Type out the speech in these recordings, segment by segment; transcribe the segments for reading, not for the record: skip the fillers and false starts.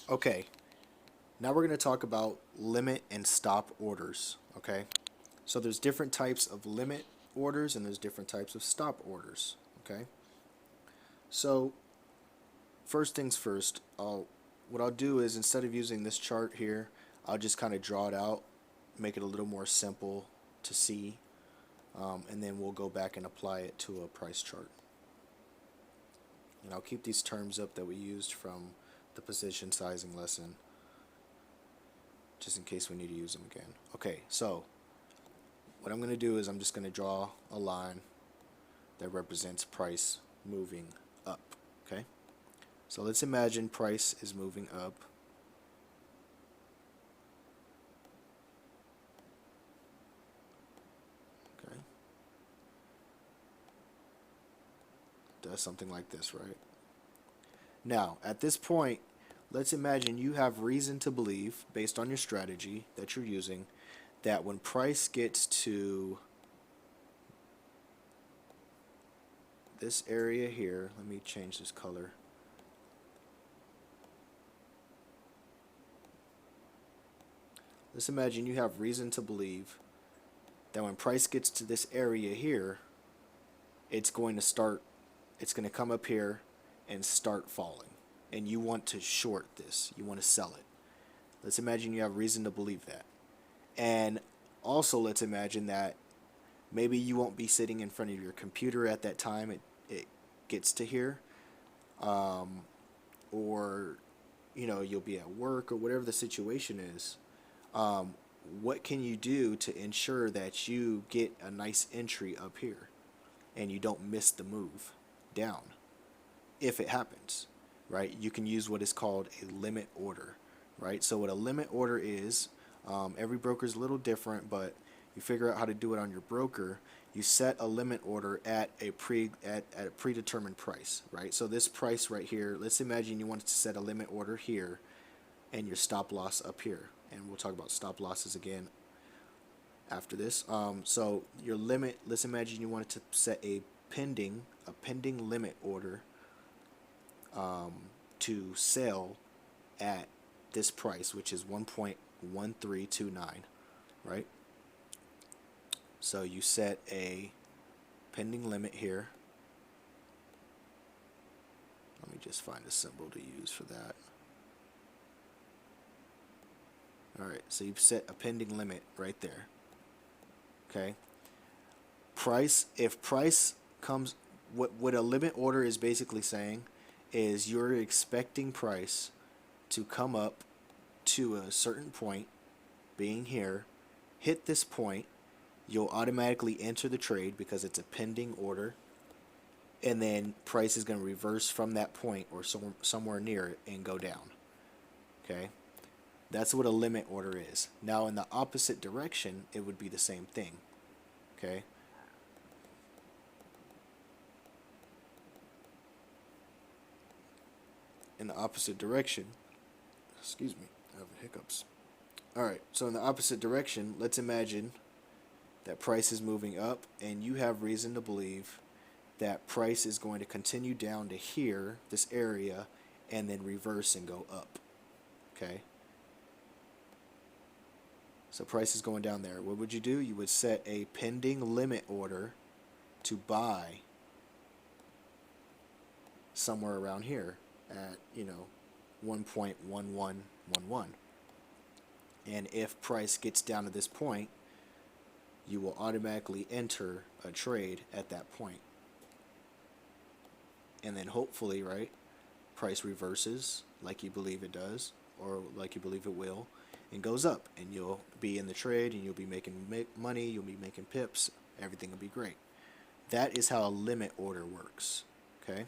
Okay, now we're going to talk about limit and stop orders. Okay, so there's different types of limit orders and there's different types of stop orders. Okay, so first things first, what I'll do is instead of using this chart here, I'll just kind of draw it out, make it a little more simple to see, and then we'll go back and apply it to a price chart. And I'll keep these terms up that we used from the position sizing lesson, just in case we need to use them again. Okay, so what I'm going to do is I'm just going to draw a line that represents price moving up. Okay, so let's imagine price is moving up. Okay, does something like this, right? Now, at this point, let's imagine you have reason to believe, based on your strategy that you're using, that when price gets to this area here, let me change this color. Let's imagine you have reason to believe that when price gets to this area here, it's going to come up here and start falling. And you want to short this, you want to sell it. Let's imagine you have reason to believe that. And also let's imagine that maybe you won't be sitting in front of your computer at that time it gets to here, or you'll be at work or whatever the situation is. What can you do to ensure that you get a nice entry up here and you don't miss the move down if it happens, right? You can use what is called a limit order, right? So what a limit order is, every broker is a little different, but you figure out how to do it on your broker. You set a limit order at a predetermined price, right? So this price right here, let's imagine you wanted to set a limit order here and your stop loss up here, and we'll talk about stop losses again after this. So your limit, let's imagine you wanted to set a pending limit order to sell at this price, which is 1.1329, right? So you set a pending limit here. Let me just find a symbol to use for that. Alright, so you've set a pending limit right there. Okay. If price comes, what a limit order is basically saying is you're expecting price to come up to a certain point, being here, hit this point, you'll automatically enter the trade because it's a pending order, and then price is going to reverse from that point or somewhere near it and go down. Okay, that's what a limit order is. Now in the opposite direction, it would be the same thing. Okay, in the opposite direction, excuse me, I have hiccups. Alright, so in the opposite direction, let's imagine that price is moving up and you have reason to believe that price is going to continue down to here, this area, and then reverse and go up. Okay, so price is going down there. What would you do? You would set a pending limit order to buy somewhere around here at 1.1111, and if price gets down to this point, you will automatically enter a trade at that point. And then hopefully, right, price reverses like you believe it does, or like you believe it will, and goes up, and you'll be in the trade, and you'll be making money, you'll be making pips, everything will be great. That is how a limit order works. Okay,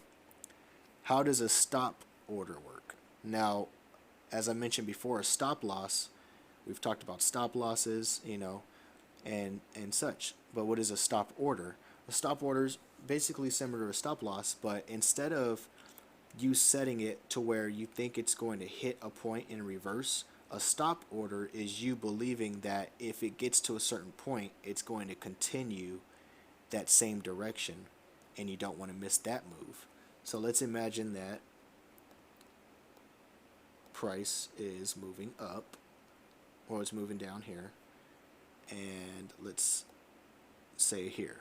how does a stop order work? Now, as I mentioned before, a stop loss, we've talked about stop losses, and such. But what is a stop order? A stop order is basically similar to a stop loss, but instead of you setting it to where you think it's going to hit a point in reverse, a stop order is you believing that if it gets to a certain point, it's going to continue that same direction, and you don't want to miss that move. So let's imagine that price is moving up, or it's moving down here, and let's say here.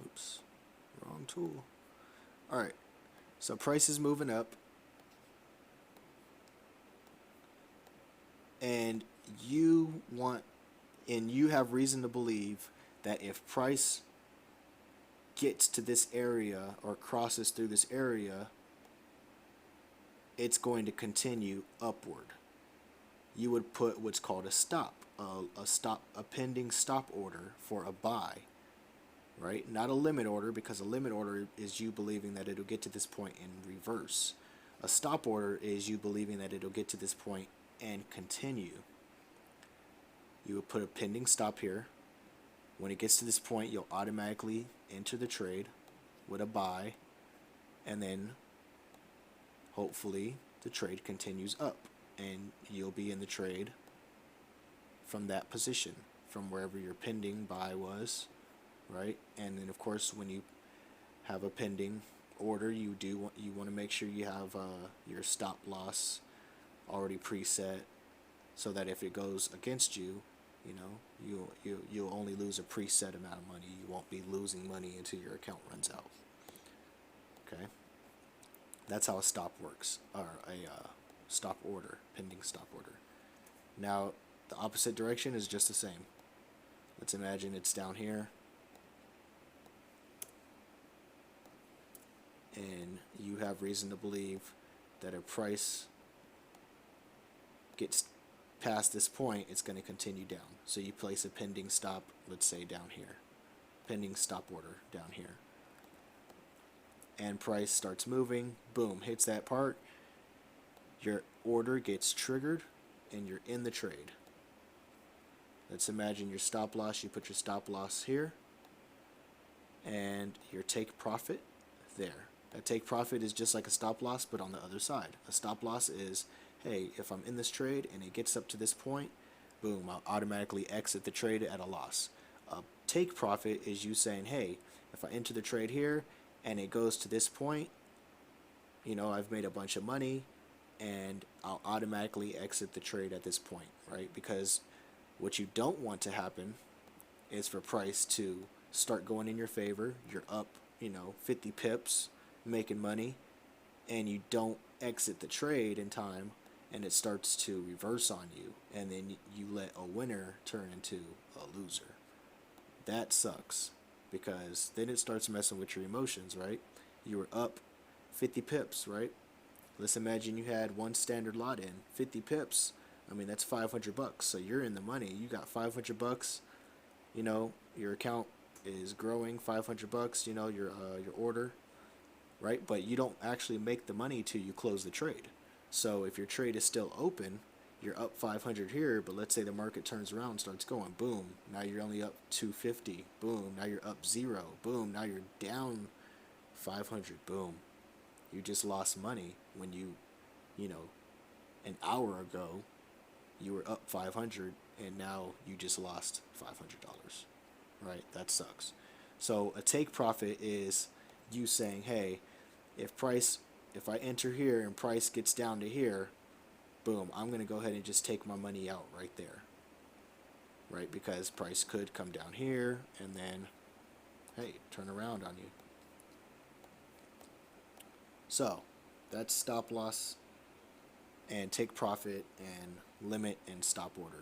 Oops, wrong tool. Alright, so price is moving up, and you have reason to believe that if price gets to this area or crosses through this area, it's going to continue upward. You would put what's called a stop, a pending stop order for a buy, right? Not a limit order, because a limit order is you believing that it'll get to this point in reverse. A stop order is you believing that it'll get to this point and continue. You would put a pending stop here. When it gets to this point, you'll automatically enter the trade with a buy, and then hopefully the trade continues up, and you'll be in the trade from that position, from wherever your pending buy was, right? And then of course, when you have a pending order, you want to make sure you have your stop loss already preset, so that if it goes against you, you know, you'll only lose a preset amount of money. You won't be losing money until your account runs out. Okay, that's how a stop works, or a stop order, pending stop order. Now, the opposite direction is just the same. Let's imagine it's down here, and you have reason to believe that a price gets past this point, it's going to continue down. So you place a pending stop, let's say down here, pending stop order down here, and price starts moving, boom, hits that part, your order gets triggered, and you're in the trade. Let's imagine your stop loss, you put your stop loss here, and your take profit there. A take profit is just like a stop loss, but on the other side. A stop loss is, hey, if I'm in this trade and it gets up to this point, boom, I'll automatically exit the trade at a loss. A take profit is you saying, hey, if I enter the trade here and it goes to this point, you know, I've made a bunch of money, and I'll automatically exit the trade at this point, right? Because what you don't want to happen is for price to start going in your favor. You're up, you know, 50 pips, making money, and you don't exit the trade in time, and it starts to reverse on you, and then you let a winner turn into a loser. That sucks, because then it starts messing with your emotions, right? You were up 50 pips, right? Let's imagine you had one standard lot in 50 pips. I mean, that's 500 bucks. So you're in the money. You got 500 bucks. You know, your account is growing 500 bucks, you know, your order, right? But you don't actually make the money till you close the trade. So if your trade is still open, you're up 500 here, but let's say the market turns around and starts going, boom, now you're only up 250, boom, now you're up 0, boom, now you're down 500, boom. You just lost money when you know, an hour ago you were up 500, and now you just lost $500, right? That sucks. So a take profit is you saying, hey, if I enter here and price gets down to here, boom, I'm going to go ahead and just take my money out right there, right? Because price could come down here and then, hey, turn around on you. So that's stop loss and take profit and limit and stop orders.